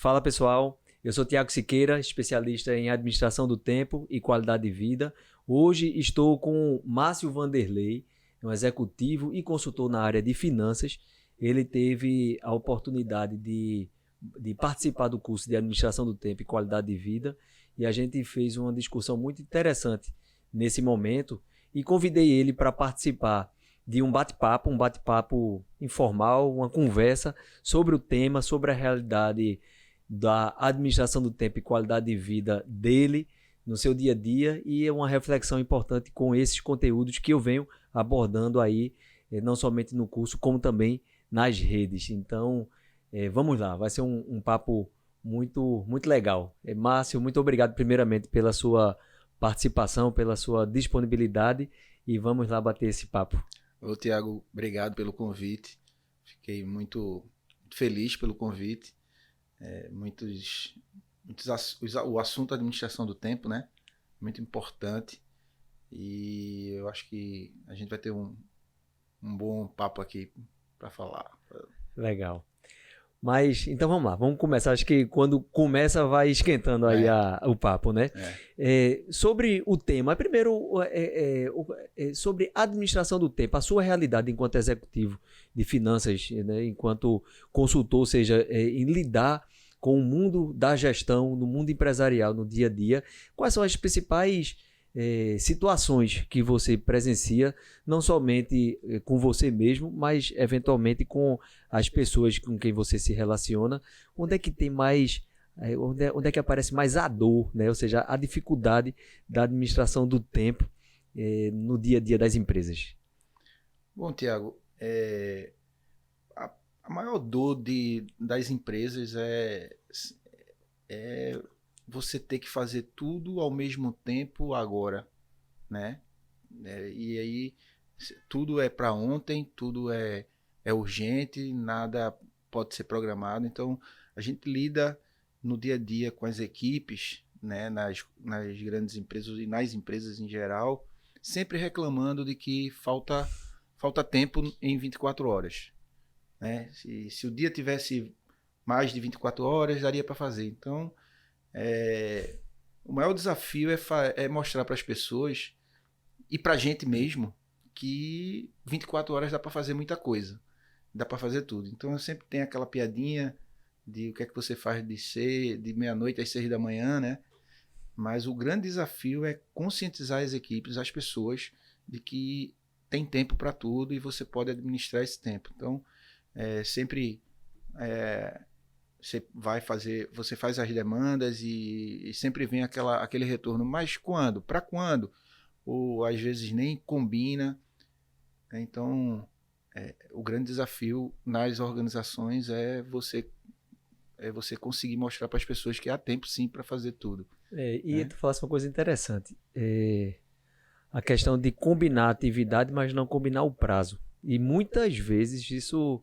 Fala pessoal, eu sou Tiago Siqueira, especialista em administração do tempo e qualidade de vida. Hoje estou com Márcio Vanderlei, um executivo e consultor na área de finanças. Ele teve a oportunidade de participar do curso de administração do tempo e qualidade de vida e a gente fez uma discussão muito interessante nesse momento e convidei ele para participar de um bate-papo informal, uma conversa sobre o tema, sobre a realidade da administração do tempo e qualidade de vida dele no seu dia a dia, e é uma reflexão importante com esses conteúdos que eu venho abordando aí, não somente no curso, como também nas redes. Então, vamos lá, vai ser um papo muito legal. Márcio, muito obrigado primeiramente pela sua participação, pela sua disponibilidade, e vamos lá bater esse papo. Ô, Tiago, obrigado pelo convite. Fiquei muito feliz pelo convite. O assunto administração do tempo, né? Muito importante. E eu acho que a gente vai ter um bom papo aqui para falar. Legal. Mas, então vamos lá, vamos começar. Acho que quando começa vai esquentando aí o papo, né? Sobre o tema, primeiro, sobre a administração do tempo, a sua realidade enquanto executivo de finanças, né? Enquanto consultor, ou seja, em lidar com o mundo da gestão, no mundo empresarial, no dia a dia, quais são as principais situações que você presencia, não somente com você mesmo, mas eventualmente com as pessoas com quem você se relaciona, onde é que tem mais, onde é que aparece mais a dor, né? Ou seja, a dificuldade da administração do tempo no dia a dia das empresas? Bom, Tiago, a maior dor das empresas é você ter que fazer tudo ao mesmo tempo agora, né? E aí tudo é para ontem, tudo é urgente, nada pode ser programado. Então a gente lida no dia a dia com as equipes, né? Nas grandes empresas e nas empresas em geral, sempre reclamando de que falta tempo em 24 horas. Né? Se o dia tivesse mais de 24 horas, daria para fazer. Então, o maior desafio é mostrar para as pessoas e para a gente mesmo que 24 horas dá para fazer muita coisa, dá para fazer tudo. Então eu sempre tenho aquela piadinha de o que é que você faz de meia-noite às 6 da manhã, né? Mas o grande desafio é conscientizar as equipes, as pessoas, de que tem tempo para tudo e você pode administrar esse tempo. Então, sempre você faz as demandas e sempre vem aquele retorno. Mas quando? Para quando? Ou às vezes nem combina. Então, o grande desafio nas organizações é você conseguir mostrar para as pessoas que há tempo sim para fazer tudo. Tu falasse uma coisa interessante. A questão de combinar a atividade, mas não combinar o prazo. E muitas vezes isso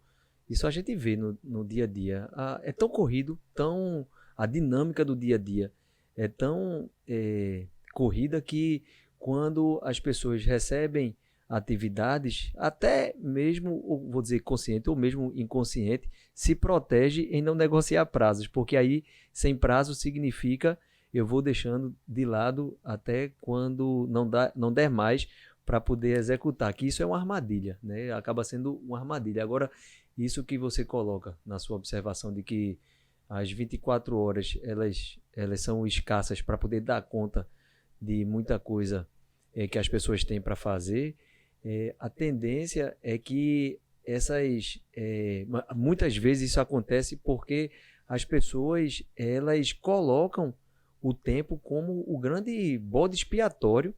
a gente vê no dia a dia. É tão corrido, a dinâmica do dia a dia é tão corrida que quando as pessoas recebem atividades, até mesmo, vou dizer consciente ou mesmo inconsciente, se protege em não negociar prazos, porque aí sem prazo significa eu vou deixando de lado até quando não der mais para poder executar, que isso é uma armadilha, né? Acaba sendo uma armadilha. Agora, isso que você coloca na sua observação de que as 24 horas elas são escassas para poder dar conta de muita coisa que as pessoas têm para fazer, a tendência é que muitas vezes isso acontece porque as pessoas elas colocam o tempo como o grande bode expiatório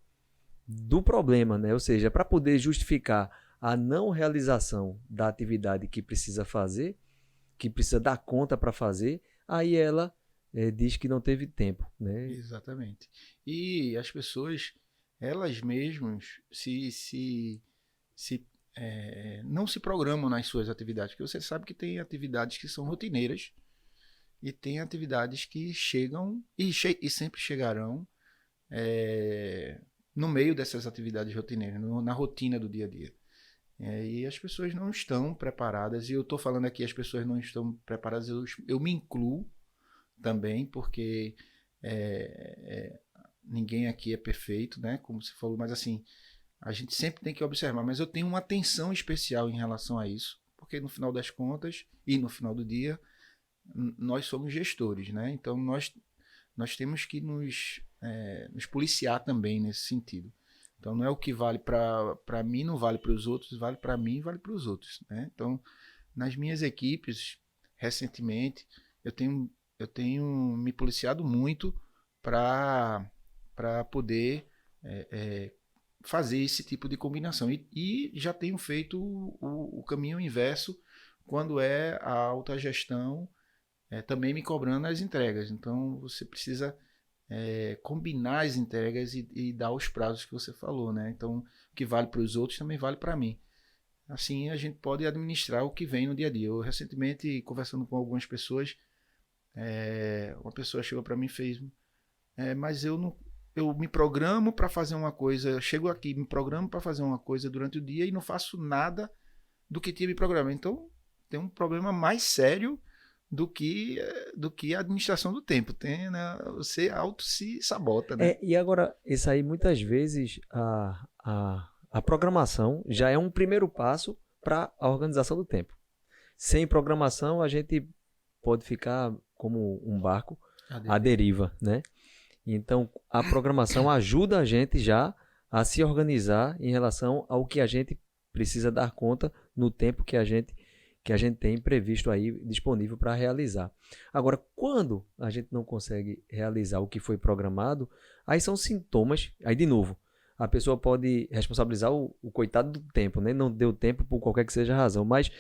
do problema, né? Ou seja, para poder justificar a não realização da atividade que precisa fazer, que precisa dar conta para fazer, aí ela diz que não teve tempo, né? Exatamente. E as pessoas, elas mesmas, não se programam nas suas atividades, porque você sabe que tem atividades que são rotineiras e tem atividades que chegam e sempre chegarão no meio dessas atividades rotineiras, na rotina do dia a dia. E as pessoas não estão preparadas, e eu estou falando aqui as pessoas não estão preparadas, eu me incluo, também, porque ninguém aqui é perfeito, né? Como você falou, mas assim, a gente sempre tem que observar. Mas eu tenho uma atenção especial em relação a isso, porque no final das contas e no final do dia, nós somos gestores, né? Então nós temos que nos policiar também nesse sentido. Então não é o que vale para mim, não vale para os outros, vale para mim e vale para os outros, né? Então, nas minhas equipes, recentemente, eu tenho me policiado muito para poder fazer esse tipo de combinação. E já tenho feito o caminho inverso quando é a autogestão também me cobrando as entregas. Então, você precisa combinar as entregas e dar os prazos que você falou, né? Então, o que vale para os outros também vale para mim. Assim, a gente pode administrar o que vem no dia a dia. Eu, recentemente, conversando com algumas pessoas, uma pessoa chegou para mim e fez... mas eu me programo para fazer uma coisa, eu chego aqui, me programo para fazer uma coisa durante o dia e não faço nada do que tinha me programado. Então, tem um problema mais sério do que a administração do tempo. Tem, né? Você auto se sabota, né? E agora, isso aí, muitas vezes, a programação já é um primeiro passo para a organização do tempo. Sem programação, a gente pode ficar como um barco à deriva, né? Então, a programação ajuda a gente já a se organizar em relação ao que a gente precisa dar conta no tempo que a gente tem previsto aí disponível para realizar. Agora, quando a gente não consegue realizar o que foi programado, aí são sintomas, aí de novo, a pessoa pode responsabilizar o coitado do tempo, né? Não deu tempo por qualquer que seja a razão, mas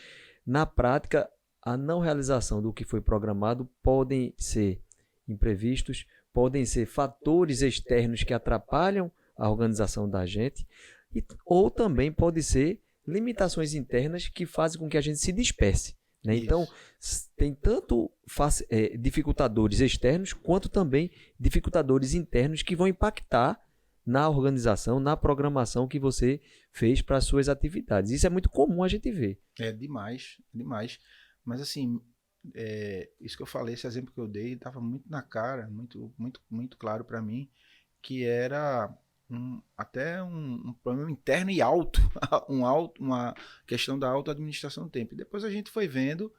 na prática, a não realização do que foi programado podem ser imprevistos, podem ser fatores externos que atrapalham a organização da gente, ou também pode ser limitações internas que fazem com que a gente se disperse, né? Então, tem tanto dificultadores externos, quanto também dificultadores internos que vão impactar na organização, na programação que você fez para as suas atividades. Isso é muito comum a gente ver. É demais, demais. Mas assim, isso que eu falei, esse exemplo que eu dei, estava muito na cara, muito, muito, muito claro para mim, que era até um problema interno e uma questão da auto-administração do tempo. E depois a gente foi vendo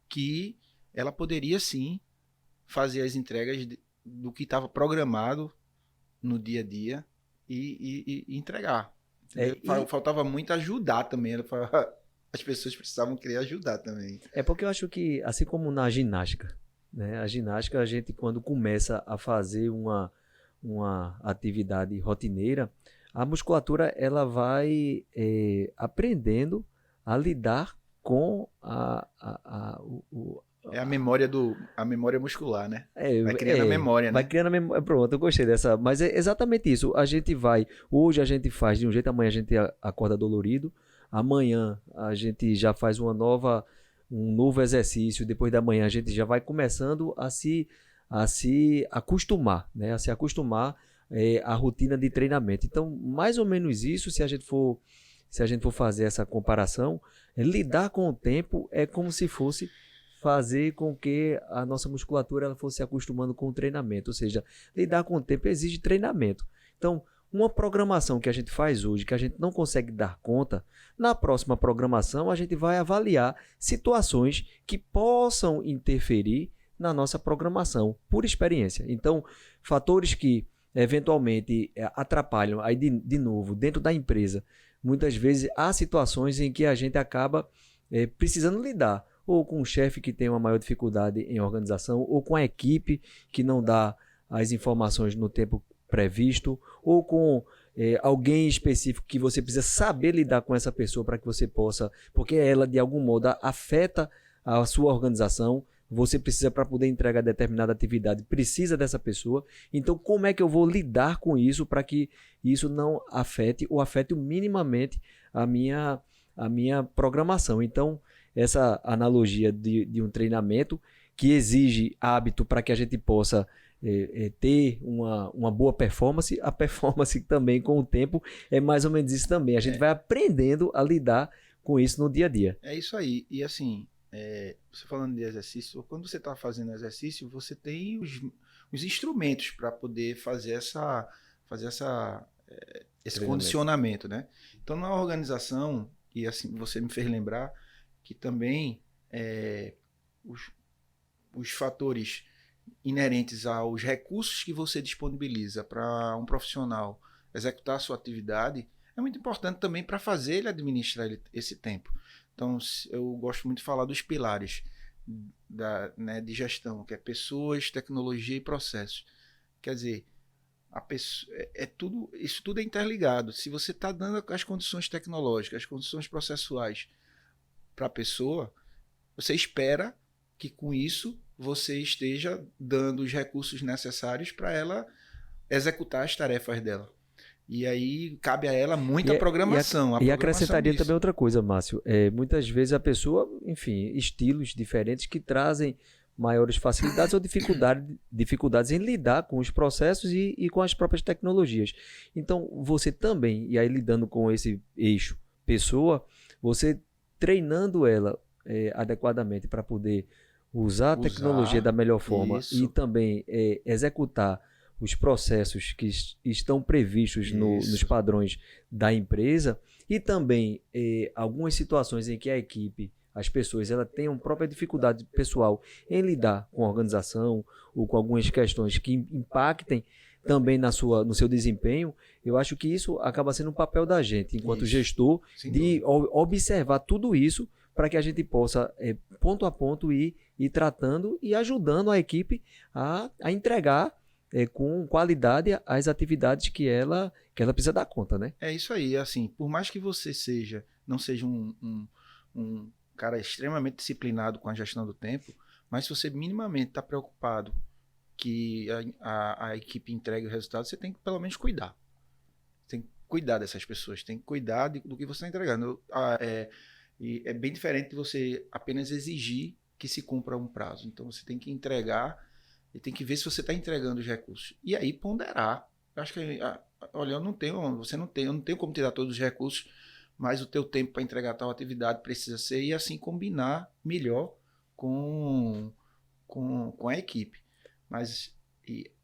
que ela poderia sim fazer as entregas do que estava programado no dia a dia e entregar. Faltava muito ajudar também. As pessoas precisavam querer ajudar também. Porque eu acho que, assim como na ginástica, né? A ginástica, a gente quando começa a fazer uma atividade rotineira, a musculatura ela vai aprendendo a lidar com a memória muscular, né? Vai criando a memória, né? Vai criando a memória. Pronto, eu gostei dessa. Mas é exatamente isso. Hoje a gente faz de um jeito, amanhã a gente acorda dolorido, amanhã a gente já faz um novo exercício, depois da manhã a gente já vai começando a se acostumar, né? A se acostumar à rotina de treinamento. Então, mais ou menos isso, se a gente for fazer essa comparação, lidar com o tempo é como se fosse fazer com que a nossa musculatura ela fosse se acostumando com o treinamento. Ou seja, lidar com o tempo exige treinamento. Então, uma programação que a gente faz hoje, que a gente não consegue dar conta, na próxima programação a gente vai avaliar situações que possam interferir na nossa programação, por experiência. Então, fatores que eventualmente atrapalham, aí de novo, dentro da empresa, muitas vezes há situações em que a gente acaba precisando lidar, ou com o chefe que tem uma maior dificuldade em organização, ou com a equipe que não dá as informações no tempo previsto, ou com alguém específico que você precisa saber lidar com essa pessoa para que você possa, porque ela de algum modo afeta a sua organização. Você precisa, para poder entregar determinada atividade, precisa dessa pessoa. Então, como é que eu vou lidar com isso para que isso não afete ou afete minimamente a minha programação? Então, essa analogia de um treinamento que exige hábito para que a gente possa ter uma boa performance, a performance também com o tempo é mais ou menos isso também. A gente vai aprendendo a lidar com isso no dia a dia. É isso aí. E assim, você falando de exercício, quando você está fazendo exercício, você tem os instrumentos para poder fazer esse Treinamento. condicionamento, né? Então, na organização, e assim você me fez lembrar que também os, os fatores inerentes aos recursos que você disponibiliza para um profissional executar a sua atividade é muito importante também para fazer ele administrar esse tempo. Então, eu gosto muito de falar dos pilares né, de gestão, que é pessoas, tecnologia e processos. Quer dizer, a pessoa, tudo, isso tudo é interligado. Se você está dando as condições tecnológicas, as condições processuais para a pessoa, você espera que com isso você esteja dando os recursos necessários para ela executar as tarefas dela. E aí cabe a ela muita programação. A E programação acrescentaria disso. também outra coisa, Márcio. Muitas vezes a pessoa, enfim, estilos diferentes que trazem maiores facilidades ou dificuldades em lidar com os processos e com as próprias tecnologias. Então, você também, e aí lidando com esse eixo pessoa, você treinando ela adequadamente para poder usar a tecnologia da melhor forma e isso, também executar os processos que estão previstos nos padrões da empresa e também algumas situações em que a equipe, as pessoas, ela tem uma própria dificuldade pessoal em lidar com a organização ou com algumas questões que impactem também no seu desempenho, eu acho que isso acaba sendo um papel da gente, enquanto gestor, de observar tudo isso para que a gente possa, ponto a ponto, ir tratando e ajudando a equipe a entregar com qualidade as atividades que ela precisa dar conta, né? É isso aí, assim, por mais que você não seja um cara extremamente disciplinado com a gestão do tempo, mas se você minimamente está preocupado que a equipe entregue o resultado, você tem que pelo menos cuidar. Você tem que cuidar dessas pessoas, tem que cuidar do que você está entregando. E é bem diferente de você apenas exigir que se cumpra um prazo. Então você tem que entregar e tem que ver se você está entregando os recursos. E aí ponderar. Eu acho que, olha, eu não tenho como te dar todos os recursos, mas o teu tempo para entregar tal atividade precisa ser, e assim combinar melhor com a equipe. Mas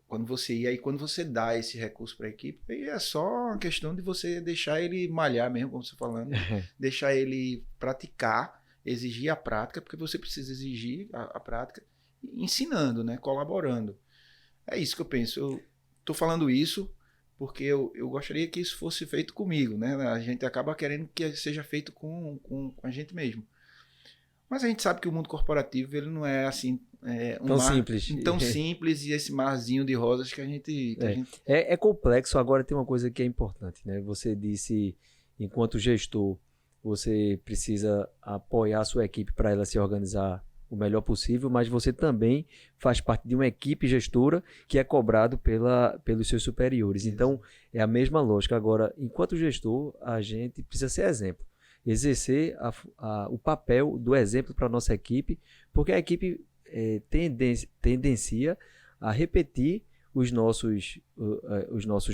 quando você dá esse recurso para a equipe, aí é só uma questão de você deixar ele malhar mesmo, como você falando, deixar ele praticar, exigir a prática, porque você precisa exigir a prática, ensinando, né, colaborando. É isso que eu penso. Eu estou falando isso porque eu gostaria que isso fosse feito comigo, né? A gente acaba querendo que seja feito com a gente mesmo. Mas a gente sabe que o mundo corporativo ele não é assim um Tão mar simples. tão simples, e esse marzinho de rosas que a gente. É complexo. Agora tem uma coisa que é importante, né? Você disse, enquanto gestor, você precisa apoiar a sua equipe para ela se organizar o melhor possível, mas você também faz parte de uma equipe gestora que é cobrado pelos seus superiores. Então, é a mesma lógica. Agora, enquanto gestor, a gente precisa ser exemplo. Exercer o papel do exemplo para a nossa equipe, porque a equipe tendencia a repetir os nossos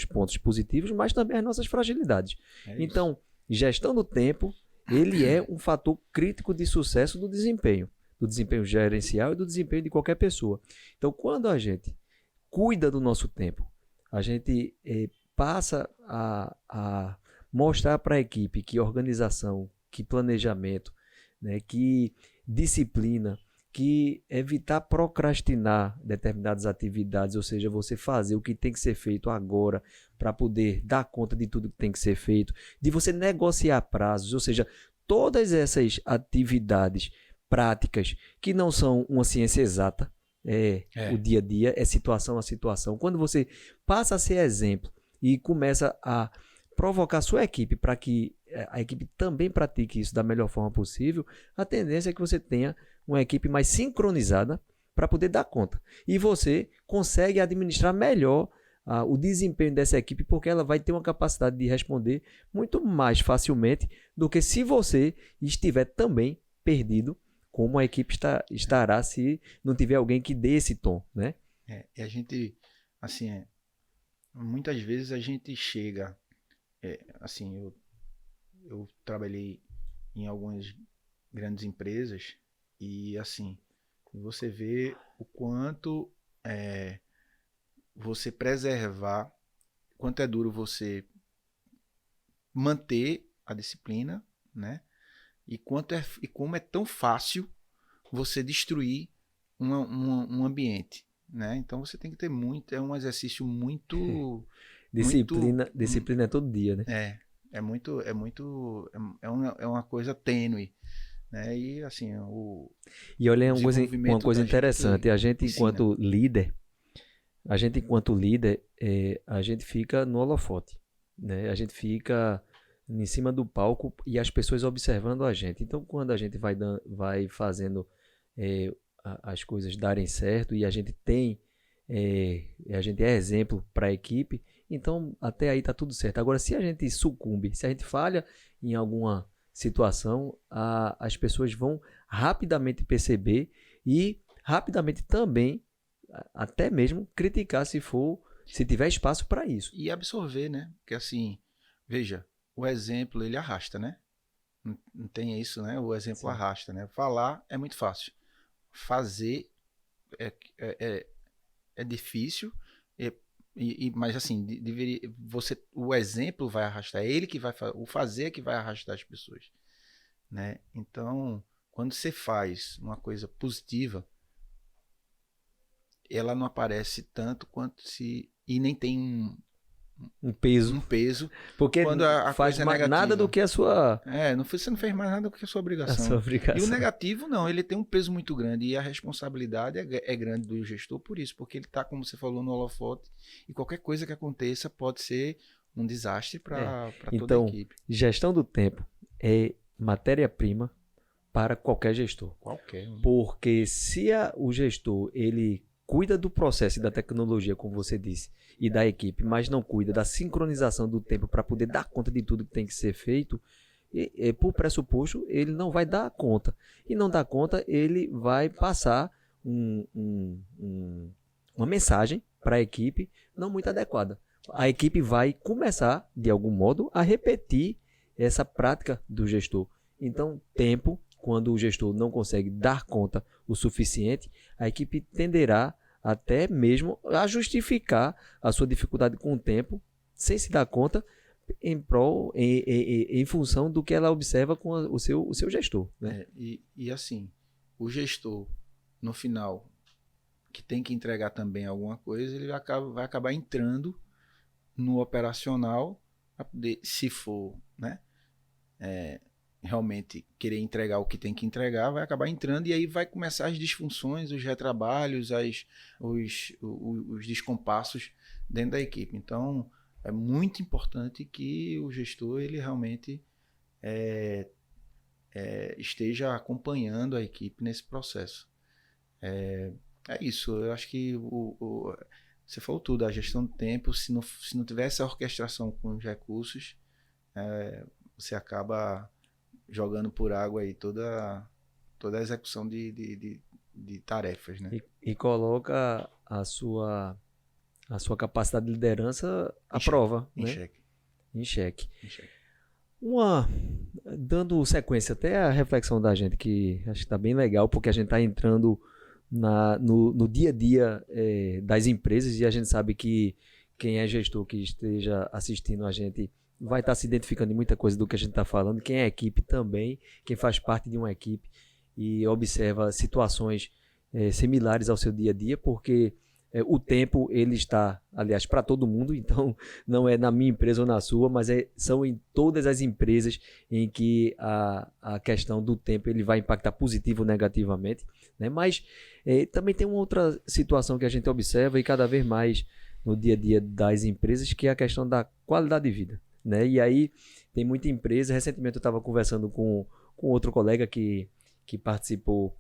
pontos positivos, mas também as nossas fragilidades. Então, gestão do tempo, ele é um fator crítico de sucesso do desempenho gerencial e do desempenho de qualquer pessoa. Então, quando a gente cuida do nosso tempo, a gente passa a mostrar para a equipe que organização, que planejamento, né, que disciplina, que evitar procrastinar determinadas atividades, ou seja, você fazer o que tem que ser feito agora para poder dar conta de tudo que tem que ser feito, de você negociar prazos, ou seja, todas essas atividades práticas que não são uma ciência exata, o dia a dia, é situação a situação. Quando você passa a ser exemplo e começa a provocar a sua equipe para que a equipe também pratique isso da melhor forma possível, a tendência é que você tenha uma equipe mais sincronizada para poder dar conta. E você consegue administrar melhor o desempenho dessa equipe, porque ela vai ter uma capacidade de responder muito mais facilmente do que se você estiver também perdido, como a equipe estará se não tiver alguém que dê esse tom, né? E a gente, assim, muitas vezes a gente chega, assim, eu trabalhei em algumas grandes empresas E assim, você vê o quanto você preservar, quanto é duro você manter a disciplina, né? E como é tão fácil você destruir um ambiente, né? Então você tem que ter muito, é um exercício muito, Disciplina é todo dia, né? é uma coisa tênue, né? E assim, E olha, o uma desenvolvimento coisa da interessante, gente a gente ensina. enquanto líder, a gente fica no holofote, né? A gente fica em cima do palco e as pessoas observando a gente. Então, quando a gente vai fazendo as coisas darem certo e a gente é exemplo para a equipe, então até aí tá tudo certo. Agora, se a gente sucumbe, se a gente falha em alguma situação, as pessoas vão rapidamente perceber e rapidamente também até mesmo criticar se tiver espaço para isso. E absorver, né? Porque assim, veja, o exemplo ele arrasta, né? Não tem isso, né? O exemplo Sim. arrasta, né? Falar é muito fácil. Fazer é difícil, mas assim, o exemplo vai arrastar, é ele que vai o fazer é que vai arrastar as pessoas, né? Então, quando você faz uma coisa positiva, ela não aparece tanto quanto se e nem tem Um peso. um peso Porque quando a faz coisa é negativa. nada do que Você não fez mais nada do que a sua a obrigação. sua E o obrigação. negativo, não, ele tem um peso muito grande e a responsabilidade é grande do gestor por isso, porque ele está, como você falou, no holofote e qualquer coisa que aconteça pode ser um desastre para toda a Então, equipe. gestão do tempo é matéria-prima para qualquer gestor. Qualquer um. Porque se o gestor ele cuida do processo e da tecnologia, como você disse, e da equipe, mas não cuida da sincronização do tempo para poder dar conta de tudo que tem que ser feito, por pressuposto, ele não vai dar conta. E não dar conta, ele vai passar uma mensagem para a equipe não muito adequada. A equipe vai começar, de algum modo, a repetir essa prática do gestor. Então, tempo, quando o gestor não consegue dar conta o suficiente, a equipe tenderá até mesmo a justificar a sua dificuldade com o tempo, sem se dar conta, em função do que ela observa com o seu gestor. Né? E assim, o gestor, no final, que tem que entregar também alguma coisa, ele vai acabar entrando no operacional, para poder, se for, né, realmente querer entregar o que tem que entregar, vai acabar entrando e aí vai começar as disfunções, os retrabalhos, os descompassos dentro da equipe. Então, é muito importante que o gestor ele realmente esteja acompanhando a equipe nesse processo. É isso, eu acho que você falou tudo, a gestão do tempo, se não tiver essa orquestração com os recursos, você acaba jogando por água aí toda a execução de tarefas, né? E coloca a sua capacidade de liderança à prova, em né? xeque. Em xeque. Dando sequência até a reflexão da gente, que acho que está bem legal, porque a gente está entrando no dia a dia das empresas e a gente sabe que quem é gestor que esteja assistindo a gente vai estar se identificando em muita coisa do que a gente está falando, quem é equipe também, quem faz parte de uma equipe e observa situações similares ao seu dia a dia, porque o tempo ele está, aliás, para todo mundo, então não é na minha empresa ou na sua, mas são em todas as empresas em que a questão do tempo ele vai impactar positivo ou negativamente, né? Mas também tem uma outra situação que a gente observa e cada vez mais no dia a dia das empresas, que é a questão da qualidade de vida. Né? E aí tem muita empresa, recentemente eu estava conversando com outro colega que participou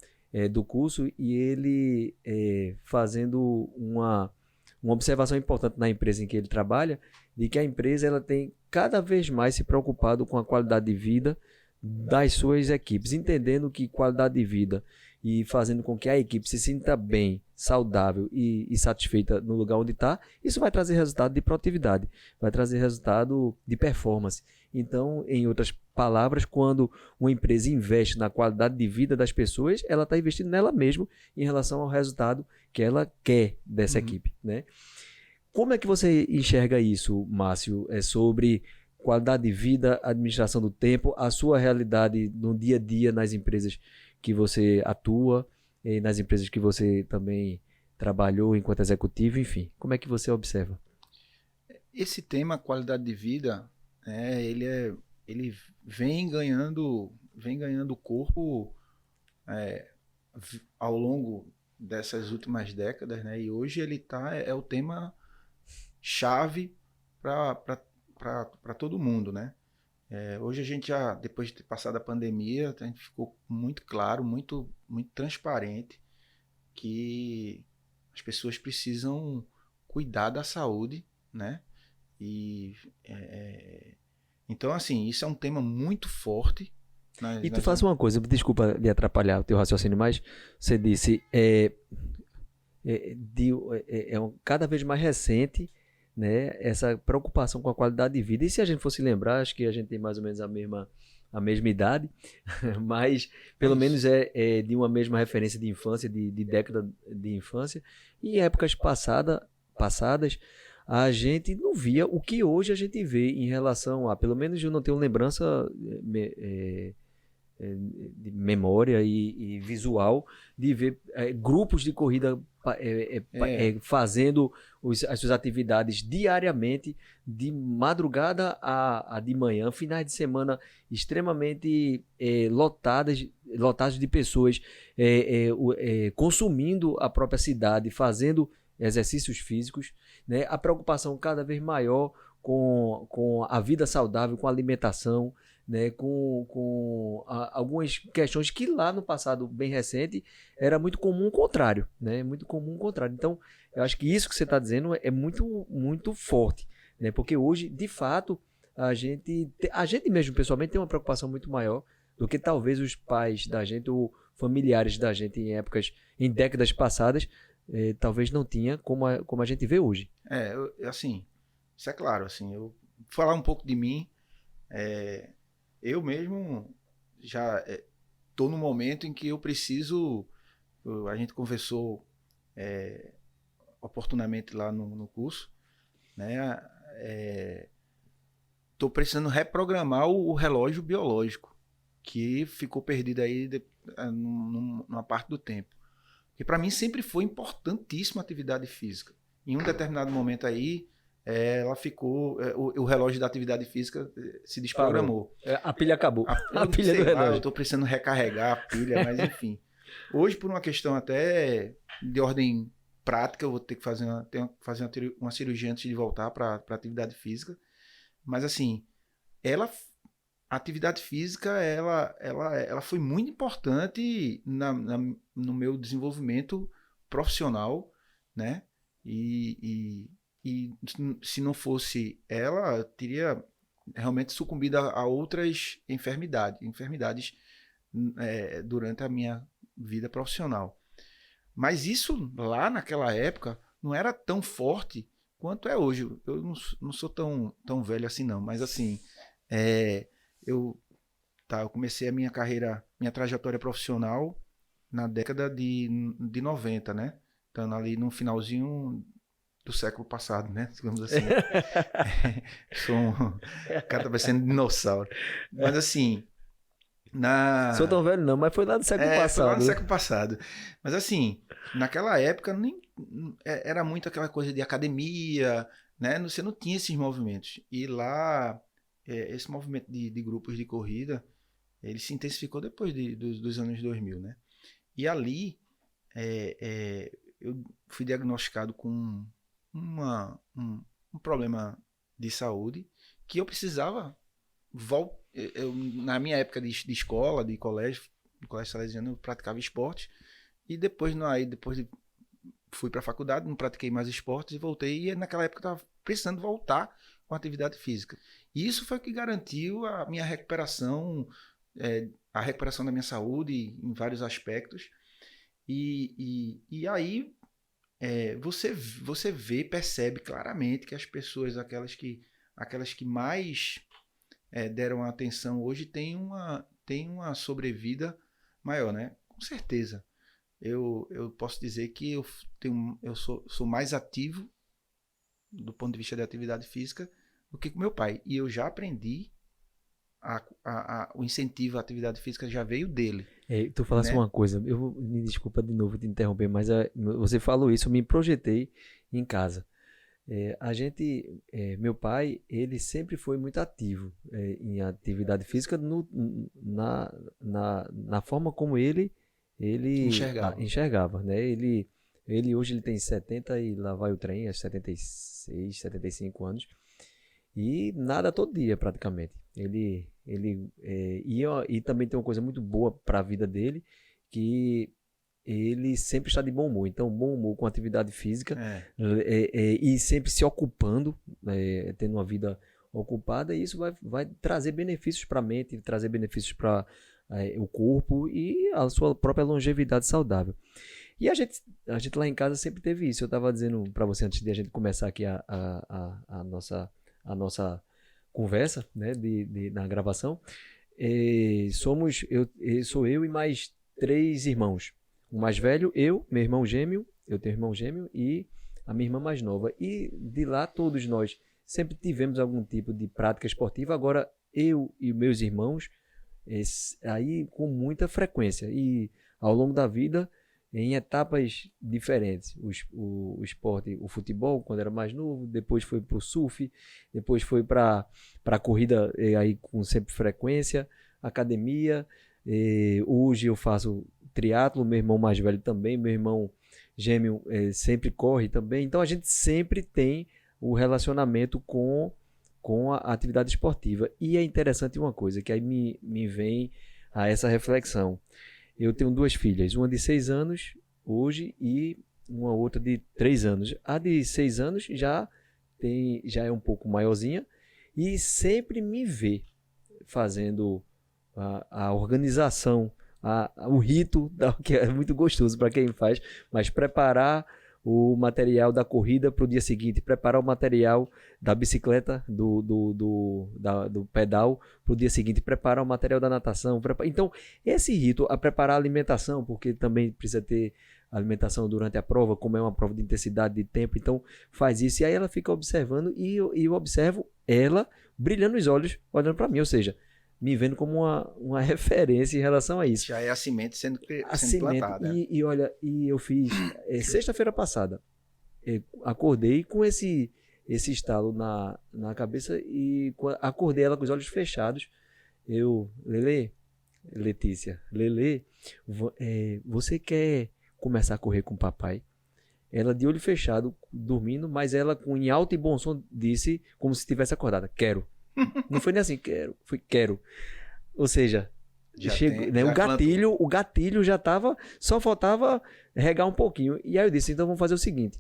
do curso e ele fazendo uma observação importante na empresa em que ele trabalha, de que a empresa ela tem cada vez mais se preocupado com a qualidade de vida das suas equipes, entendendo que qualidade de vida e fazendo com que a equipe se sinta bem, saudável e satisfeita no lugar onde está, isso vai trazer resultado de produtividade, vai trazer resultado de performance. Então, em outras palavras, quando uma empresa investe na qualidade de vida das pessoas, ela está investindo nela mesma em relação ao resultado que ela quer dessa equipe, né? Como é que você enxerga isso, Márcio? É sobre qualidade de vida, administração do tempo, a sua realidade no dia a dia nas empresas que você atua, e nas empresas que você também trabalhou enquanto executivo, enfim. Como é que você observa? Esse tema, qualidade de vida, ele vem ganhando corpo ao longo dessas últimas décadas, né? E hoje ele é o tema chave para todo mundo, né? Hoje a gente já, depois de ter passado a pandemia, a gente ficou muito claro, muito, muito transparente que as pessoas precisam cuidar da saúde, né? E então, assim, isso é um tema muito forte. E tu faz uma coisa, desculpa lhe atrapalhar o teu raciocínio, mas você disse cada vez mais recente, né, essa preocupação com a qualidade de vida. E se a gente fosse lembrar, acho que a gente tem mais ou menos a mesma idade, mas pelo menos é de uma mesma referência de infância, de década de infância. E em épocas passadas, a gente não via o que hoje a gente vê em relação a, pelo menos eu não tenho lembrança de memória e visual de ver grupos de corrida fazendo as suas atividades diariamente, de madrugada a de manhã, finais de semana extremamente lotados de pessoas consumindo a própria cidade, fazendo exercícios físicos, né? A preocupação cada vez maior com a vida saudável, com a alimentação, né, com algumas questões que lá no passado bem recente era muito comum o contrário, né? Muito comum o contrário. Então, eu acho que isso que você está dizendo é muito, muito forte, né? Porque hoje, de fato, a gente mesmo, pessoalmente, tem uma preocupação muito maior do que talvez os pais da gente ou familiares da gente em décadas passadas, talvez não tinha como a gente vê hoje. Assim, isso é claro, assim, eu vou falar um pouco de mim. Eu mesmo já estou no momento em que eu preciso. A gente conversou oportunamente lá no curso, né? Estou precisando reprogramar o relógio biológico que ficou perdido aí numa parte do tempo. Porque para mim sempre foi importantíssima a atividade física. Em um determinado momento aí, ela ficou, o relógio da atividade física se desprogramou. A pilha acabou. A pilha do relógio. Eu estou precisando recarregar a pilha, mas enfim. Hoje, por uma questão até de ordem prática, eu vou ter que fazer uma cirurgia antes de voltar para a atividade física. Mas assim, a atividade física, ela foi muito importante no meu desenvolvimento profissional, né? E se não fosse ela, eu teria realmente sucumbido a outras enfermidades durante a minha vida profissional. Mas isso lá naquela época não era tão forte quanto é hoje. Eu não sou tão velho assim não, mas assim, eu comecei a minha carreira, minha trajetória profissional na década de 90, né? Então ali no finalzinho do século passado, né? Digamos assim. O cara tá parecendo dinossauro. Mas assim, Sou tão velho não, mas foi lá do século passado. Foi lá no século passado. Mas assim, naquela época nem era muito aquela coisa de academia, né? Você não tinha esses movimentos. E lá, esse movimento de grupos de corrida, ele se intensificou depois dos anos 2000, né? E ali, eu fui diagnosticado com um problema de saúde que eu precisava voltar. Na minha época de escola, de colégio salesiano, eu praticava esporte. E depois fui para a faculdade, não pratiquei mais esportes e voltei. E naquela época eu estava precisando voltar com a atividade física. E isso foi o que garantiu a minha recuperação a recuperação da minha saúde em vários aspectos. E aí você percebe claramente que as pessoas, aquelas que mais deram atenção hoje, têm uma sobrevida maior, né? Com certeza. Eu posso dizer que eu sou mais ativo do ponto de vista da atividade física do que com meu pai. E eu já aprendi o incentivo à atividade física já veio dele. Tu falasse, né, uma coisa, me desculpa de novo te interromper, mas você falou isso, eu me projetei em casa. Meu pai, ele sempre foi muito ativo em atividade física na forma como ele enxergava, né? Ele hoje ele tem 70 e lá vai o trem, aos 76, 75 anos. E nada todo dia, praticamente. E também tem uma coisa muito boa para a vida dele, que ele sempre está de bom humor. Então, bom humor com atividade física e sempre se ocupando, tendo uma vida ocupada, e isso vai trazer benefícios para a mente, trazer benefícios para o corpo e a sua própria longevidade saudável. E a gente lá em casa sempre teve isso. Eu estava dizendo para você antes de a gente começar aqui a nossa conversa, né, na gravação. Sou eu e mais 3 irmãos. O mais velho, eu tenho irmão gêmeo e a minha irmã mais nova. E de lá todos nós sempre tivemos algum tipo de prática esportiva. Agora eu e meus irmãos, aí com muita frequência. E ao longo da vida, em etapas diferentes. O esporte, o futebol, quando era mais novo, depois foi para o surf, depois foi para a corrida aí com sempre frequência, academia. Hoje eu faço triatlo, meu irmão mais velho também, meu irmão gêmeo sempre corre também. Então a gente sempre tem o relacionamento com a atividade esportiva. E é interessante uma coisa, que aí me vem a essa reflexão. Eu tenho 2 filhas, uma de 6 anos hoje e uma outra de 3 anos. A de 6 anos já é um pouco maiorzinha e sempre me vê fazendo a organização, o rito, que é muito gostoso para quem faz, mas preparar o material da corrida para o dia seguinte, preparar o material da bicicleta, do pedal para o dia seguinte, preparar o material da natação. Então, esse rito, a preparar a alimentação, porque também precisa ter alimentação durante a prova, como é uma prova de intensidade de tempo, então faz isso. E aí ela fica observando e eu observo ela brilhando os olhos, olhando para mim, ou seja, me vendo como uma referência em relação a isso. Já é a semente sendo plantada. E olha, eu fiz sexta-feira passada, acordei com esse estalo na cabeça e acordei ela com os olhos fechados. Letícia, você quer começar a correr com o papai? Ela de olho fechado, dormindo, mas ela em alto e bom som disse, como se estivesse acordada, quero. Não foi nem assim, quero. Ou seja, né, o gatilho já estava, só faltava regar um pouquinho. E aí eu disse, então vamos fazer o seguinte.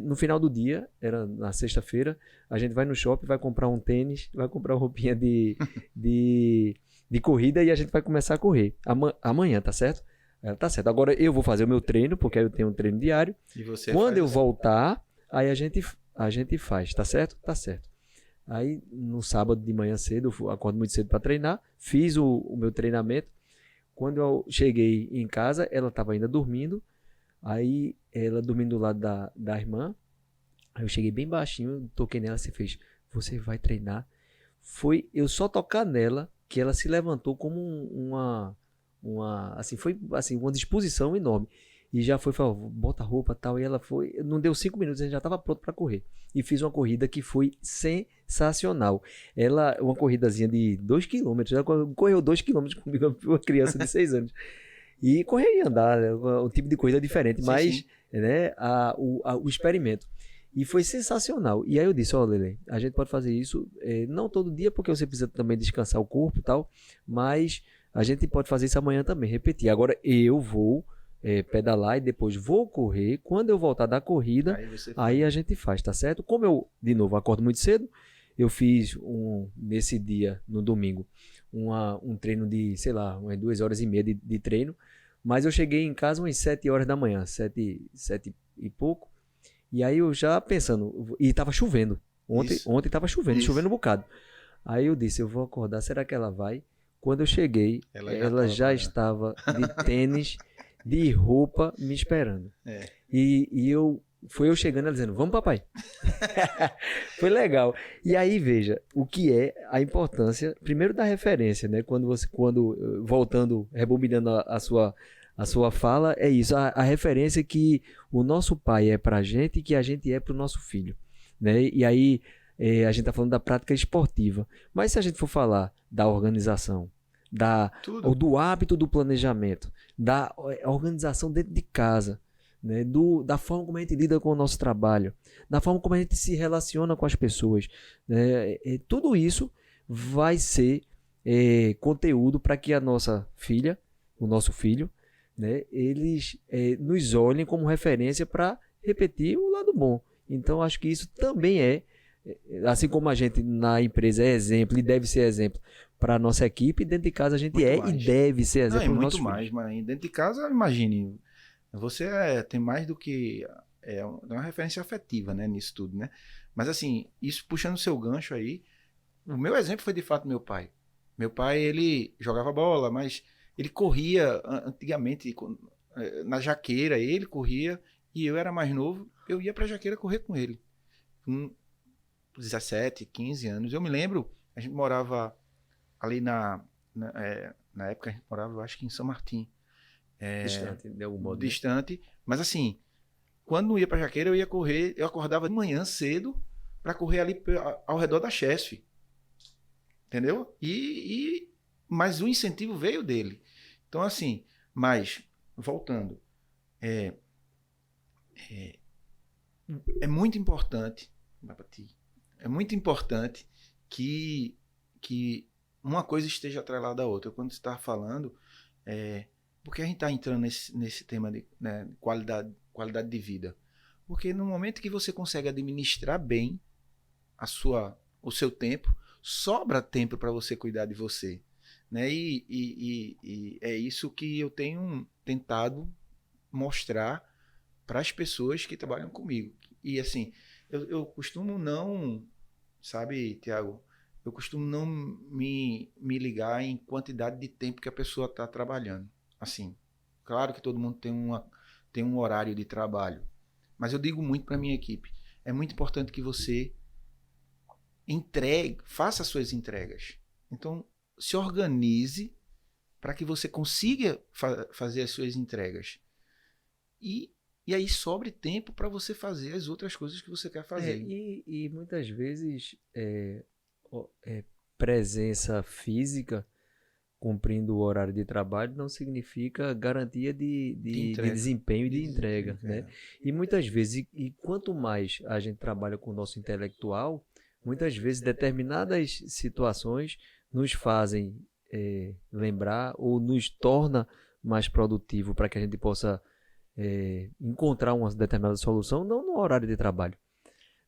No final do dia, era na sexta-feira, a gente vai no shopping, vai comprar um tênis, vai comprar uma roupinha de corrida e a gente vai começar a correr. Amanhã, tá certo? Tá certo. Agora eu vou fazer o meu treino, porque aí eu tenho um treino diário. E você Quando eu voltar, aí a gente faz, tá certo? Tá certo. Aí no sábado de manhã cedo, eu acordo muito cedo para treinar, fiz o meu treinamento. Quando eu cheguei em casa, ela estava ainda dormindo. Aí ela dormindo do lado da irmã. Aí eu cheguei bem baixinho, toquei nela, você fez, você vai treinar. Foi eu só tocar nela que ela se levantou como foi assim, uma disposição enorme. E já falou, bota a roupa e tal. E ela foi, não deu 5 minutos, a gente já estava pronto para correr. E fiz uma corrida que foi sensacional. Uma corridazinha de 2 km, ela correu 2 km comigo, uma criança de 6 anos. E correr e andar, um tipo de corrida diferente, mas né, o experimento. E foi sensacional. E aí eu disse, Lele, a gente pode fazer isso, não todo dia, porque você precisa também descansar o corpo e tal, mas a gente pode fazer isso amanhã também, repetir. Agora eu vou pedalar e depois vou correr. Quando eu voltar da corrida, aí a gente faz, tá certo? Como eu, de novo, acordo muito cedo, eu fiz nesse dia, no domingo, um treino de, sei lá, umas 2 horas e meia de treino. Mas eu cheguei em casa umas 7 horas da manhã, 7 e pouco. E aí eu já pensando, e tava chovendo. Ontem tava chovendo um bocado. Aí eu disse, eu vou acordar, será que ela vai? Quando eu cheguei, ela já estava de tênis, de roupa, me esperando. E foi eu chegando, ela dizendo, vamos, papai. Foi legal. E aí, veja, o que é a importância, primeiro da referência, né? Voltando, rebobinando a sua fala, é isso, a referência que o nosso pai é pra gente e que a gente é pro nosso filho, né? E aí, a gente tá falando da prática esportiva, mas se a gente for falar da organização, do hábito do planejamento, da organização dentro de casa, né? Da forma como a gente lida com o nosso trabalho, da forma como a gente se relaciona com as pessoas, né? Tudo isso vai ser conteúdo para que a nossa filha, o nosso filho, né? Eles nos olhem como referência para repetir o lado bom. Então, acho que isso também assim como a gente na empresa é exemplo e deve ser exemplo para a nossa equipe, dentro de casa a gente e deve ser exemplo para os nossos filhos. Muito mais, mas dentro de casa, imagine, você tem mais do que uma referência afetiva, né, nisso tudo, né? Mas assim, isso puxando o seu gancho aí, o meu exemplo foi de fato meu pai. Meu pai, ele jogava bola, mas ele corria antigamente na Jaqueira, ele corria e eu era mais novo, eu ia pra Jaqueira correr com ele. Com 17, 15 anos. Eu me lembro, a gente morava ali na época a gente morava, eu acho que em São Martim. Distante, de algum modo. Distante, mas assim, quando não ia pra Jaqueira, eu ia correr, eu acordava de manhã cedo para correr ali ao redor da Chesf. Entendeu? Mas o incentivo veio dele. Então, assim, mas, voltando, é muito importante, que uma coisa esteja atrelada à outra. Quando você está falando, porque a gente está entrando nesse tema de, né, qualidade de vida? Porque no momento que você consegue administrar bem o seu tempo, sobra tempo para você cuidar de você, né? E é isso que eu tenho tentado mostrar para as pessoas que trabalham comigo. E assim, eu costumo não, sabe, Tiago, eu costumo não me ligar em quantidade de tempo que a pessoa está trabalhando. Assim, claro que todo mundo tem um horário de trabalho, mas eu digo muito para minha equipe, é muito importante que você faça suas entregas. Então, se organize para que você consiga fazer as suas entregas. E aí sobre tempo para você fazer as outras coisas que você quer fazer. E muitas vezes presença física cumprindo o horário de trabalho não significa garantia de desempenho e de entrega, né? E muitas vezes, e quanto mais a gente trabalha com o nosso intelectual, muitas vezes determinadas situações nos fazem lembrar ou nos torna mais produtivo para que a gente possa encontrar uma determinada solução, não no horário de trabalho,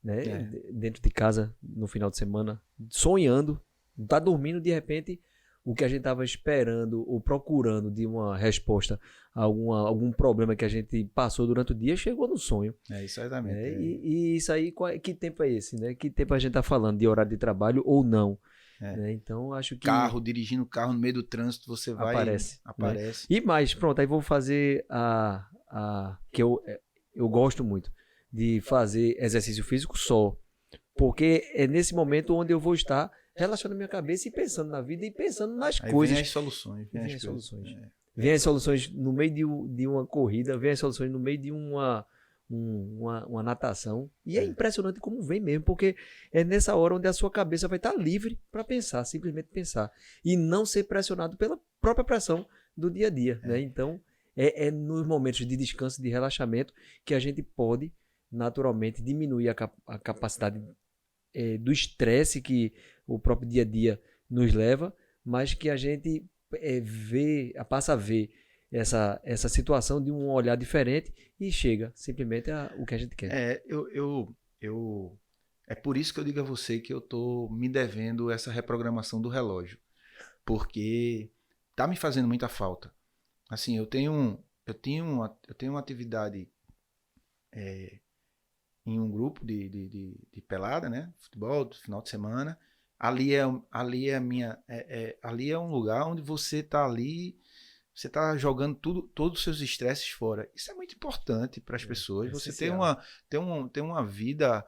né? Dentro de casa, no final de semana, sonhando, tá dormindo, de repente, o que a gente estava esperando ou procurando de uma resposta a algum problema que a gente passou durante o dia, chegou no sonho. Exatamente. E isso aí, que tempo é esse, né? Que tempo a gente está falando de horário de trabalho ou não? Né? Então, acho que... Dirigindo o carro no meio do trânsito, você vai... Aparece. Né? E mais, pronto, aí vou fazer que eu gosto muito de fazer exercício físico só, porque é nesse momento onde eu vou estar relaxando minha cabeça e pensando na vida e pensando nas coisas. Vem as soluções. Vem as soluções no meio de uma corrida, vem as soluções no meio de uma natação. E é impressionante como vem mesmo, porque é nessa hora onde a sua cabeça vai estar livre para pensar, simplesmente pensar. E não ser pressionado pela própria pressão do dia a dia. Né? Então, é nos momentos de descanso, de relaxamento, que a gente pode naturalmente diminuir a capacidade do estresse que o próprio dia a dia nos leva, mas que a gente passa a ver essa situação de um olhar diferente e chega simplesmente o que a gente quer. É por isso que eu digo a você que eu estou me devendo essa reprogramação do relógio. porque tá me fazendo muita falta. Assim, eu tenho uma atividade em um grupo de pelada, né? Futebol, do final de semana. Ali é a minha, ali é um lugar onde você tá ali, você tá jogando todos os seus estresses fora. Isso é muito importante para as pessoas. Você ter uma vida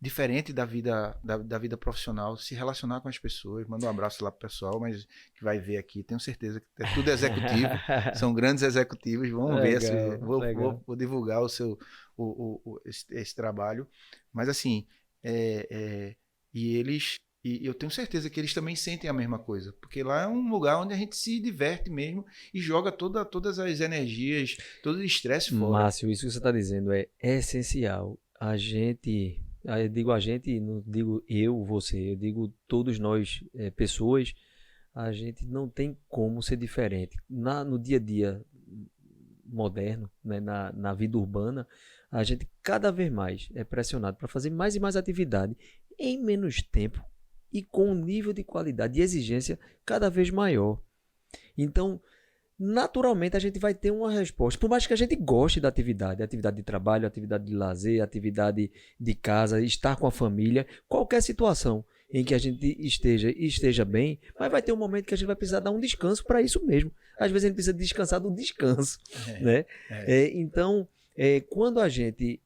diferente da vida profissional, se relacionar com as pessoas. Manda um abraço lá pro pessoal, mas que vai ver aqui, tenho certeza que é tudo executivo, são grandes executivos, vamos ver se vou divulgar esse trabalho, mas assim, e eu tenho certeza que eles também sentem a mesma coisa, porque lá é um lugar onde a gente se diverte mesmo e joga todas as energias, todo o estresse fora. Márcio, isso que você está dizendo é essencial. Eu digo a gente, não digo eu, você, eu digo todos nós, pessoas, a gente não tem como ser diferente. No dia a dia moderno, né, na vida urbana, a gente cada vez mais é pressionado para fazer mais e mais atividade em menos tempo e com um nível de qualidade e exigência cada vez maior. Então, naturalmente a gente vai ter uma resposta. Por mais que a gente goste da atividade de trabalho, atividade de lazer, atividade de casa, estar com a família, qualquer situação em que a gente esteja bem, mas vai ter um momento que a gente vai precisar dar um descanso para isso mesmo. Às vezes a gente precisa descansar do descanso, né? Então, quando a gente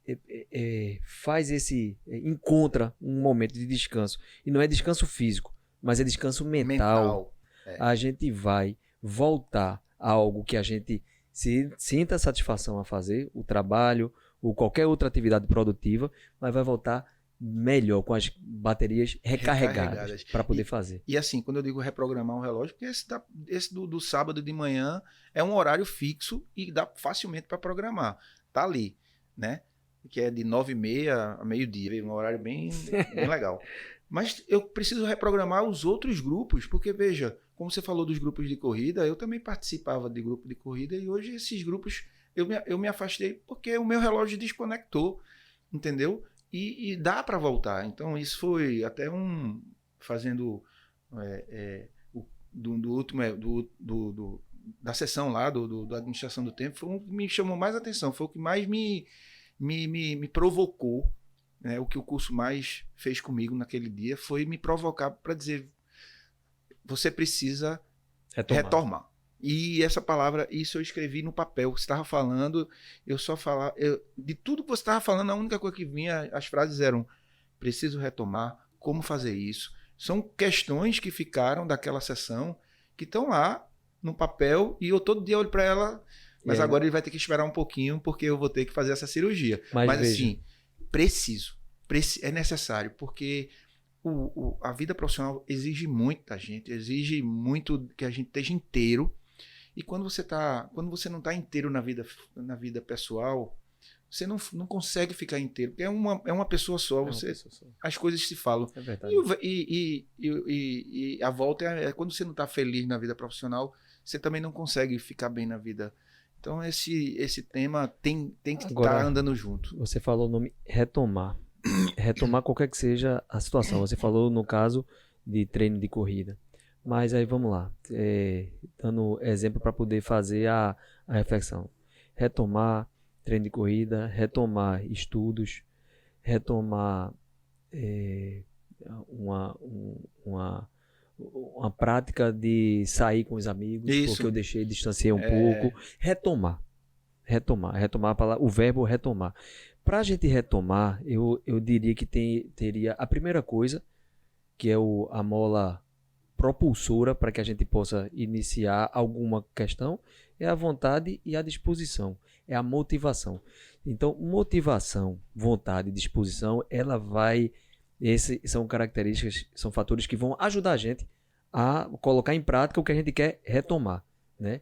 encontra um momento de descanso, e não é descanso físico, mas é descanso mental. A gente vai voltar a algo que a gente sinta satisfação a fazer, o trabalho ou qualquer outra atividade produtiva, mas vai voltar melhor, com as baterias recarregadas para poder fazer. E assim, quando eu digo reprogramar um relógio, porque esse do sábado de manhã é um horário fixo e dá facilmente para programar. Tá ali, né? Que é de 9h30 a meio-dia, um horário bem legal. Mas eu preciso reprogramar os outros grupos, porque veja, como você falou dos grupos de corrida, eu também participava de grupo de corrida e hoje esses grupos eu me afastei porque o meu relógio desconectou, entendeu? E dá para voltar. Então isso foi até fazendo da sessão lá da administração do tempo, foi o que me chamou mais atenção, foi o que mais me provocou, né? O que o curso mais fez comigo naquele dia foi me provocar para dizer: você precisa retomar. E essa palavra, isso eu escrevi no papel. Você estava falando, de tudo que você estava falando, a única coisa que vinha, as frases eram: preciso retomar, como fazer isso. São questões que ficaram daquela sessão, que estão lá no papel, e eu todo dia olho para ela, mas agora ele vai ter que esperar um pouquinho, porque eu vou ter que fazer essa cirurgia. Mas assim, é necessário, porque a vida profissional exige muito da gente, exige muito que a gente esteja inteiro. E quando você não está inteiro na vida pessoal, você não consegue ficar inteiro, porque é uma pessoa só. As coisas se falam. É verdade. E a volta quando você não está feliz na vida profissional, você também não consegue ficar bem na vida. Então esse tema tem que estar andando junto. Você falou o nome retomar. Retomar qualquer que seja a situação. Você falou no caso de treino de corrida. Mas aí vamos lá, dando exemplo para poder fazer a reflexão. Retomar treino de corrida, retomar estudos, retomar uma prática de sair com os amigos, porque eu distanciei um pouco. Retomar a palavra, o verbo retomar. Para a gente retomar, eu diria que teria a primeira coisa, que é a mola propulsora para que a gente possa iniciar alguma questão, é a vontade e a disposição, é a motivação. Então, motivação, vontade e disposição, esses são características, são fatores que vão ajudar a gente a colocar em prática o que a gente quer retomar, né?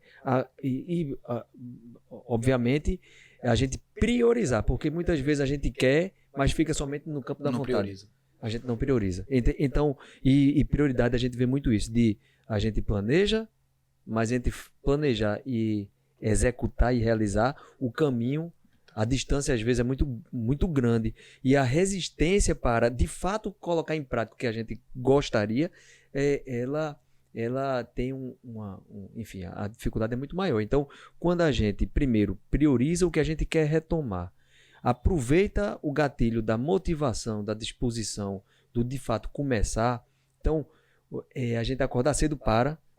Obviamente, a gente priorizar, porque muitas vezes a gente quer, mas fica somente no campo da vontade. Prioriza. A gente não prioriza. Então, prioridade, a gente vê muito isso, a gente planeja, mas entre planejar e executar e realizar, o caminho, a distância às vezes é muito, muito grande. E a resistência para, de fato, colocar em prática o que a gente gostaria, ela ela tem enfim, a dificuldade é muito maior. Então, quando a gente, primeiro, prioriza o que a gente quer retomar, aproveita o gatilho da motivação, da disposição, do de fato começar. Então, a gente acordar cedo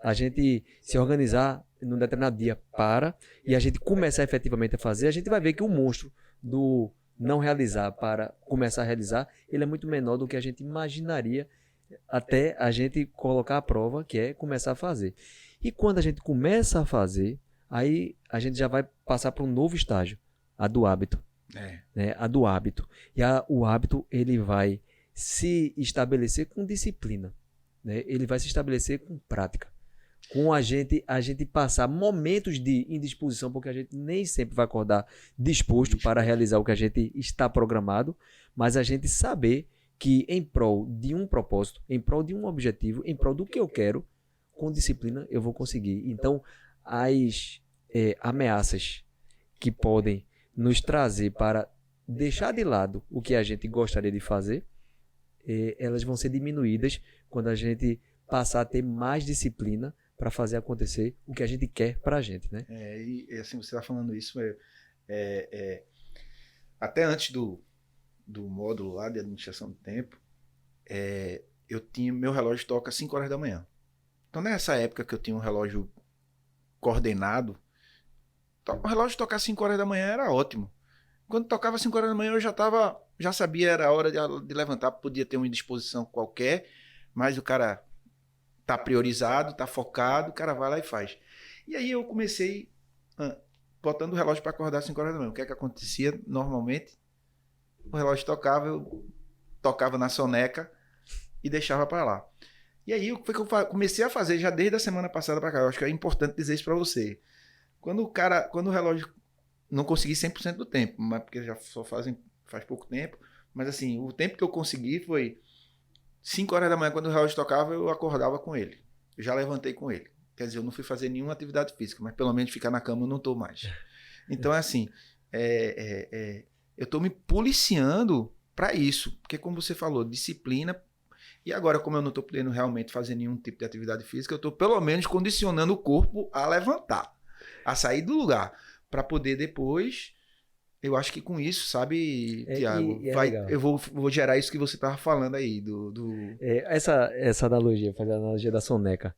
a gente se organizar num determinado dia e a gente começar efetivamente a fazer, a gente vai ver que o monstro do não realizar para começar a realizar, ele é muito menor do que a gente imaginaria até a gente colocar a prova, que é começar a fazer. E quando a gente começa a fazer, aí a gente já vai passar para um novo estágio, a do hábito. Né? A do hábito. E o hábito, ele vai se estabelecer com disciplina. Né? Ele vai se estabelecer com prática. Com a gente passar momentos de indisposição, porque a gente nem sempre vai acordar disposto para realizar o que a gente está programado, mas a gente saber que em prol de um propósito, em prol de um objetivo, em prol do que eu quero, com disciplina eu vou conseguir. Então, as ameaças que podem nos trazer para deixar de lado o que a gente gostaria de fazer, elas vão ser diminuídas quando a gente passar a ter mais disciplina para fazer acontecer o que a gente quer para a gente, né? E assim, você está falando isso, até antes do módulo lá de administração do tempo, meu relógio toca às 5 horas da manhã. Então, nessa época que eu tinha um relógio coordenado, o relógio tocar às 5 horas da manhã era ótimo. Quando tocava às 5 horas da manhã, eu já sabia, era a hora de levantar, podia ter uma indisposição qualquer, mas o cara tá priorizado, tá focado, o cara vai lá e faz. E aí eu comecei botando o relógio para acordar às 5 horas da manhã. O que é que acontecia normalmente? O relógio tocava, eu tocava na soneca e deixava para lá. E aí foi que eu comecei a fazer já desde a semana passada para cá. Eu acho que é importante dizer isso para você. Quando o relógio não consegui 100% do tempo, mas porque já só faz pouco tempo, mas assim, o tempo que eu consegui foi 5 horas da manhã, quando o relógio tocava, eu acordava com ele. Eu já levantei com ele. Quer dizer, eu não fui fazer nenhuma atividade física, mas pelo menos ficar na cama eu não estou mais. Então, é assim, eu estou me policiando para isso. Porque, como você falou, disciplina. E agora, como eu não estou podendo realmente fazer nenhum tipo de atividade física, eu estou pelo menos condicionando o corpo a levantar, a sair do lugar, para poder depois... Eu acho que com isso, sabe, Tiago, eu vou gerar isso que você estava falando aí. Essa analogia, fazer a analogia da soneca.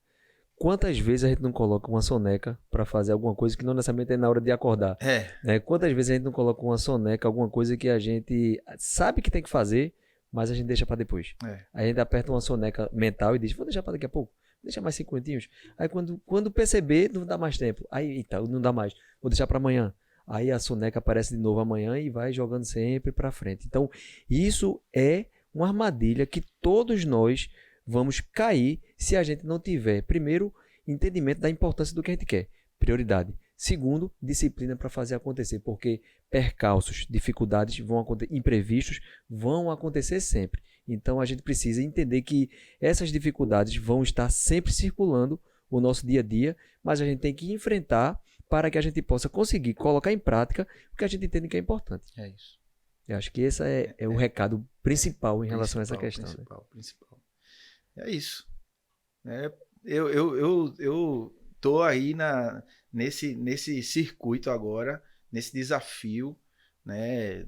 Quantas vezes a gente não coloca uma soneca para fazer alguma coisa que não necessariamente é na hora de acordar? Né? Quantas vezes a gente não coloca uma soneca, alguma coisa que a gente sabe que tem que fazer, mas a gente deixa para depois. A gente aperta uma soneca mental e diz, vou deixar para daqui a pouco. Deixa mais 5 minutinhos. Aí quando perceber, não dá mais tempo. Aí, eita, não dá mais. Vou deixar para amanhã. Aí a soneca aparece de novo amanhã e vai jogando sempre para frente. Então, isso é uma armadilha que todos nós vamos cair se a gente não tiver, primeiro, entendimento da importância do que a gente quer. Prioridade. Segundo, disciplina para fazer acontecer, porque percalços, dificuldades, imprevistos vão acontecer sempre. Então, a gente precisa entender que essas dificuldades vão estar sempre circulando o nosso dia a dia, mas a gente tem que enfrentar para que a gente possa conseguir colocar em prática o que a gente entende que é importante. É isso. Eu acho que esse é o recado principal em relação a essa questão. Principal. É isso. Eu tô aí nesse circuito agora, nesse desafio, né,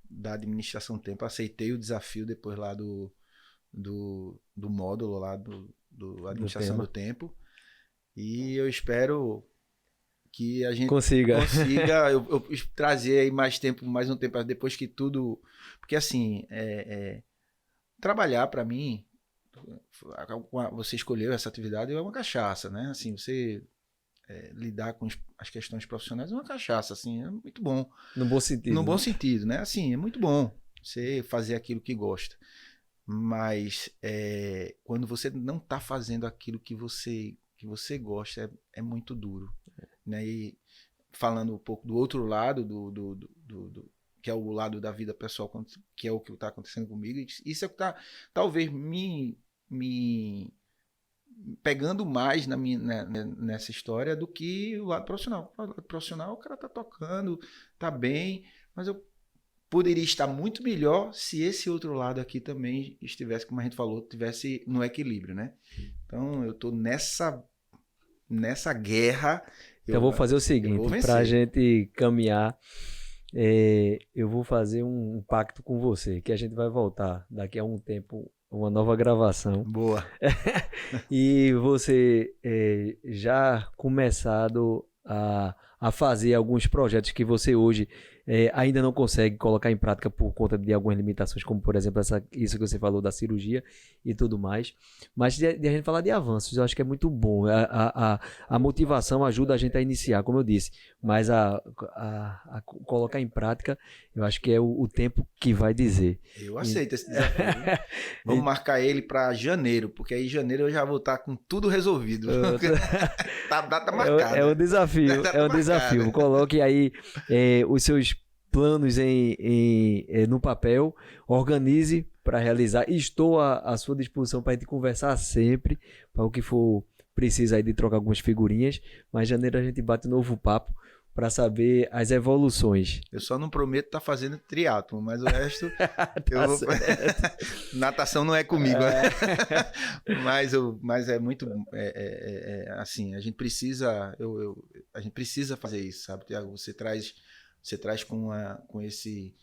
da administração do tempo. Aceitei o desafio depois lá do módulo lá do administração do tempo. E eu espero que a gente consiga eu trazer aí mais um tempo depois que tudo... Porque assim, trabalhar para mim, você escolheu essa atividade, é uma cachaça, né? Assim, você lidar com as questões profissionais é uma cachaça, assim, é muito bom. No bom sentido. No bom sentido, né? Assim, é muito bom você fazer aquilo que gosta. Mas quando você não está fazendo aquilo que você gosta, é muito duro. Né? E falando um pouco do outro lado, que é o lado da vida pessoal, que é o que está acontecendo comigo, isso é o que está talvez me pegando mais nessa história do que o lado profissional. O lado profissional, o cara tá tocando, tá bem, mas eu poderia estar muito melhor se esse outro lado aqui também estivesse, como a gente falou, tivesse no equilíbrio, né? Então, eu tô nessa guerra. Então, eu vou fazer o seguinte, para a gente caminhar, eu vou fazer um pacto com você, que a gente vai voltar daqui a um tempo, uma nova gravação. Boa. E você já começado a fazer alguns projetos que você hoje ainda não consegue colocar em prática por conta de algumas limitações, como por exemplo isso que você falou da cirurgia e tudo mais. Mas de a gente falar de avanços, eu acho que é muito bom. A motivação ajuda a gente a iniciar, como eu disse, mas a colocar em prática, eu acho que é o tempo que vai dizer. Eu aceito esse desafio. Vamos marcar ele para janeiro, porque aí em janeiro eu já vou estar com tudo resolvido. Tá data marcada. É o desafio, é o desafio. Coloque aí os seus planos no papel, organize para realizar. Estou à sua disposição para a gente conversar sempre, para o que for preciso aí de trocar algumas figurinhas, mas em janeiro a gente bate um novo papo para saber as evoluções. Eu só não prometo estar fazendo triatlo, mas o resto natação não é comigo, mas é muito assim, a gente precisa fazer isso, sabe, Thiago? Você traz com esse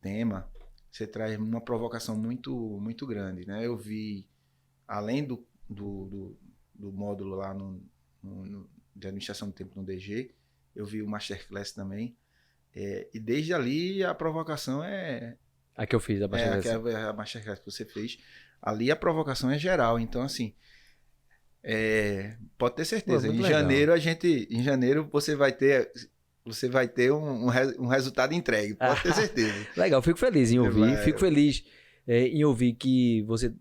tema, você traz uma provocação muito muito grande, né? Eu vi, além do módulo lá de administração do tempo no DG, eu vi o Masterclass também, e desde ali a provocação a que eu fiz, a Masterclass. A Masterclass que você fez, ali a provocação é geral, então assim, pode ter certeza, em janeiro você vai ter um resultado entregue, pode ter certeza. Legal, fico feliz em ouvir, fico feliz em ouvir que você,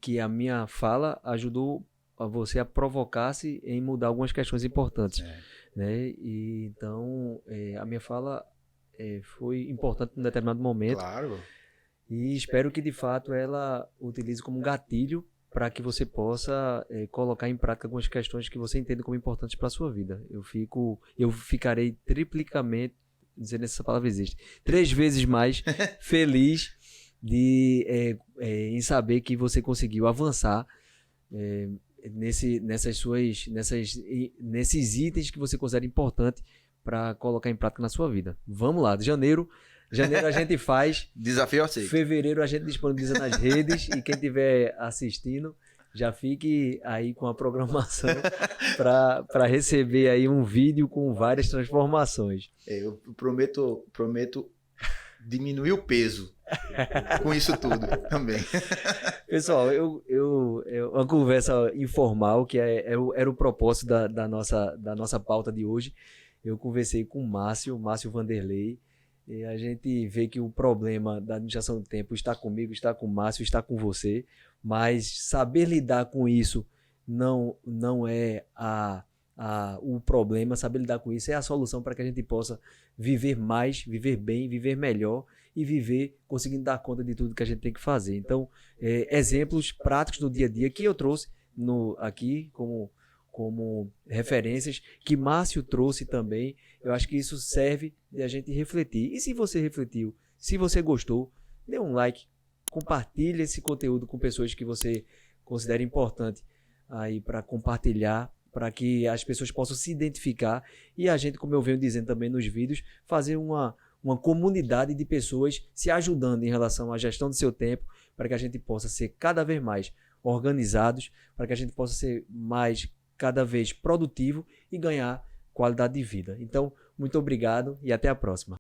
que a minha fala ajudou você a provocar-se em mudar algumas questões importantes, né? E então a minha fala foi importante em um determinado momento. Claro. E espero que de fato ela utilize como gatilho para que você possa colocar em prática algumas questões que você entende como importantes para a sua vida. Eu ficarei triplicamente, dizendo essa palavra existe, 3 vezes mais feliz em saber que você conseguiu avançar nesses itens que você considera importante para colocar em prática na sua vida. Vamos lá, janeiro a gente faz. Desafio aceito. Fevereiro a gente disponibiliza nas redes e quem estiver assistindo já fique aí com a programação para receber aí um vídeo com várias transformações. Eu prometo diminuir o peso com isso tudo também. Pessoal, uma conversa informal, que era o propósito da nossa pauta de hoje. Eu conversei com o Márcio Vanderlei, e a gente vê que o problema da administração do tempo está comigo, está com o Márcio, está com você, mas saber lidar com isso não é o problema, saber lidar com isso é a solução para que a gente possa viver mais, viver bem, viver melhor e viver conseguindo dar conta de tudo que a gente tem que fazer. Então, exemplos práticos do dia a dia que eu trouxe aqui como referências, que Márcio trouxe também, eu acho que isso serve de a gente refletir. E se você refletiu, se você gostou, dê um like, compartilhe esse conteúdo com pessoas que você considera importante aí para compartilhar, para que as pessoas possam se identificar e a gente, como eu venho dizendo também nos vídeos, fazer uma comunidade de pessoas se ajudando em relação à gestão do seu tempo, para que a gente possa ser cada vez mais organizados, para que a gente possa ser cada vez produtivo e ganhar qualidade de vida. Então, muito obrigado e até a próxima.